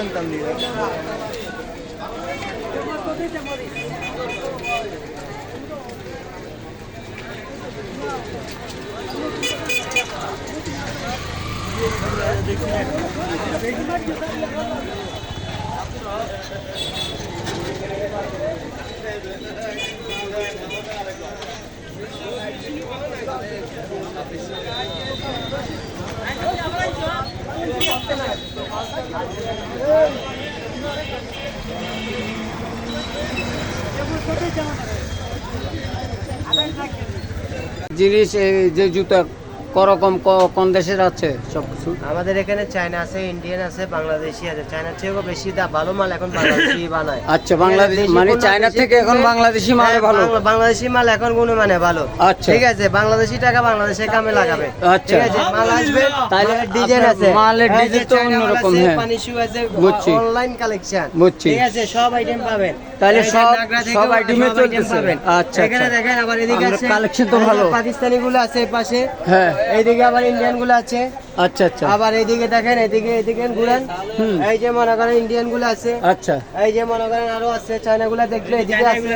জানতাম নি জিনিস এই যে জুতা করকম কোন দেশের আছে সব কিছু? আমাদের এখানে চায়না আছে, ইন্ডিয়ান আছে, বাংলাদেশি আছে। চায়নার চেয়েও বেশি ভালো মাল এখন বাংলাদেশি বানায়। আচ্ছা, বাংলাদেশ মানে চায়না থেকে এখন বাংলাদেশি মাল ভালো। বাংলাদেশি মাল এখন গুণমানে ভালো। আচ্ছা, ঠিক আছে, বাংলাদেশি টাকা বাংলাদেশে কামে লাগাবে। আচ্ছা, ঠিক আছে, মাল আসবে, তাহলে ডিজাইন আছে, মালের ডিজাইন তো অন্যরকম। হ্যাঁ, পানি শু আছে, বুঝছি, অনলাইন কালেকশন। বুঝছি। ঠিক আছে, সব আইটেম পাবেন। তাহলে সব আইটেমে চলতেছে। আচ্ছা, এখানে দেখেন, আবার এদিকে আছে কালেকশন তো ভালো। পাকিস্তানি গুলো আছে পাশে। হ্যাঁ, এইদিকে আবার ইন্ডিয়ান গুলো আছে। আচ্ছা আচ্ছা, আবার এইদিকে দেখেন, এদিকে ঘুরেন, এই যে মনে করেন ইন্ডিয়ান গুলো আছে। আচ্ছা, এই যে মনে করেন আরো আছে চায়না গুলা, দেখলে এদিকে আছে,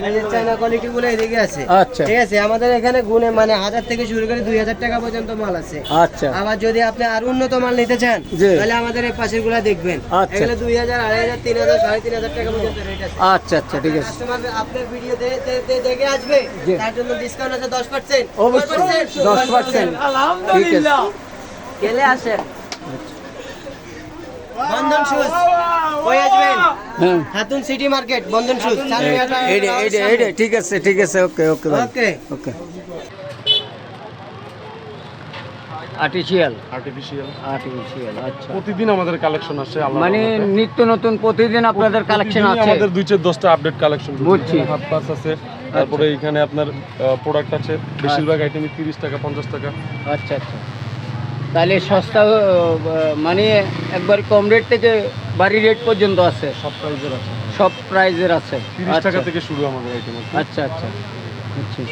এই যে চায়না কোয়ালিটি গুলো এদিকে আছে। আচ্ছা, ঠিক আছে, আমাদের এখানে গুণে মানে 1000 থেকে শুরু করে 2000 টাকা পর্যন্ত মাল আছে। আচ্ছা, আবার যদি আপনি আর উন্নত মাল নিতে চান তাহলে আমাদের এই পাশের গুলা দেখবেন। আচ্ছা, এগুলো 2000, 2500, 3000, 3500 টাকা পর্যন্ত রেট আছে। আচ্ছা আচ্ছা, ঠিক আছে। কাস্টমার আপনার ভিডিও দেখে আসবে, তার জন্য ডিসকাউন্ট আছে 10%। অবশ্যই 10%। আলহামদুলিল্লাহ, গেলে আসেন বন্ধন শুজ, কই আসবেন? খাতুন সিটি মার্কেট, বন্ধন শুজ। ঠিক আছে, ঠিক আছে, ওকে ওকে ওকে ওকে। আর্টিফিশিয়াল, আচ্ছা। প্রতিদিন আমাদের কালেকশন আসে, মানে নিত্য নতুন প্রতিদিন আপনাদের কালেকশন আছে। আমাদের 2-10টা আপডেট কালেকশন। বুঝছি। হাত পাস আছে, তারপরে এখানে আপনার প্রোডাক্ট আছে, বেশিরভাগ আইটেমই 30 টাকা 50 টাকা। আচ্ছা আচ্ছা, তাহলে সস্তা মানে একবার কম রেট থেকে বাড়ি রেট পর্যন্ত আছে? সব প্রাইজের আছে, সব প্রাইজের আছে। 30 টাকা থেকে শুরু আমাদের আইটেম। আচ্ছা আচ্ছা, বুঝছি।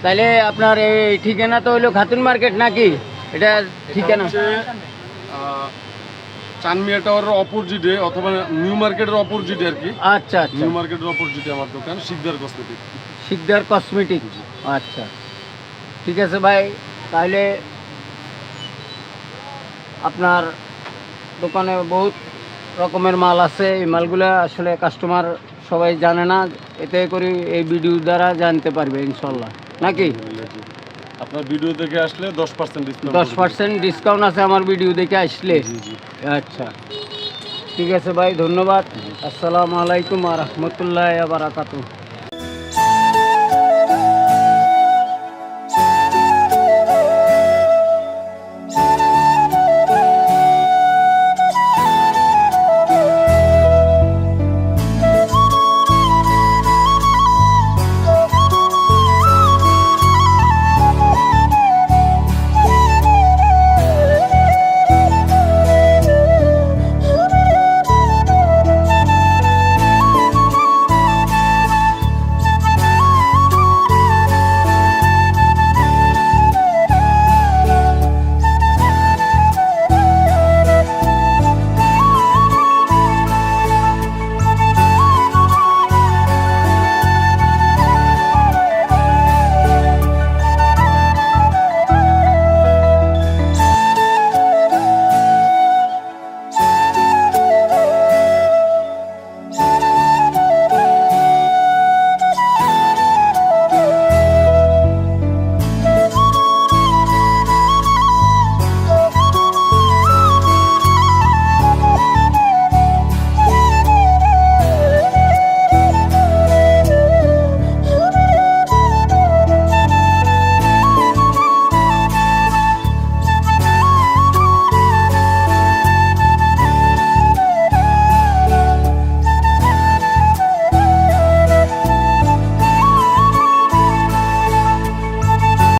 তাহলে আপনার এই ঠিকানা তো হইলো খাতুন মার্কেট নাকি? এটা ঠিকানা চানমিয়া টাওয়ারের অপোজিটে অথবা নিউ মার্কেটের অপোজিটে আর কি। আচ্ছা আচ্ছা, নিউ মার্কেটের অপোজিটে আমার দোকান, শিকদার কসমেটিক। শিকদার কসমেটিক, আচ্ছা ঠিক আছে ভাই। তাহলে আপনার দোকানে বহুত রকমের মাল আছে। এই মালগুলা আসলে কাস্টমার সবাই জানে না, এতে করে এই ভিডিও দ্বারা জানতে পারবে ইনশাল্লাহ, নাকি? আপনার ভিডিও দেখে আসলে 10% ডিসকাউন্ট। 10% ডিসকাউন্ট আছে আমার ভিডিও দেখে আসলে? আচ্ছা ঠিক আছে ভাই, ধন্যবাদ। আসসালামু আলাইকুম ওয়া রাহমাতুল্লাহি ওয়া বারাকাতুহু।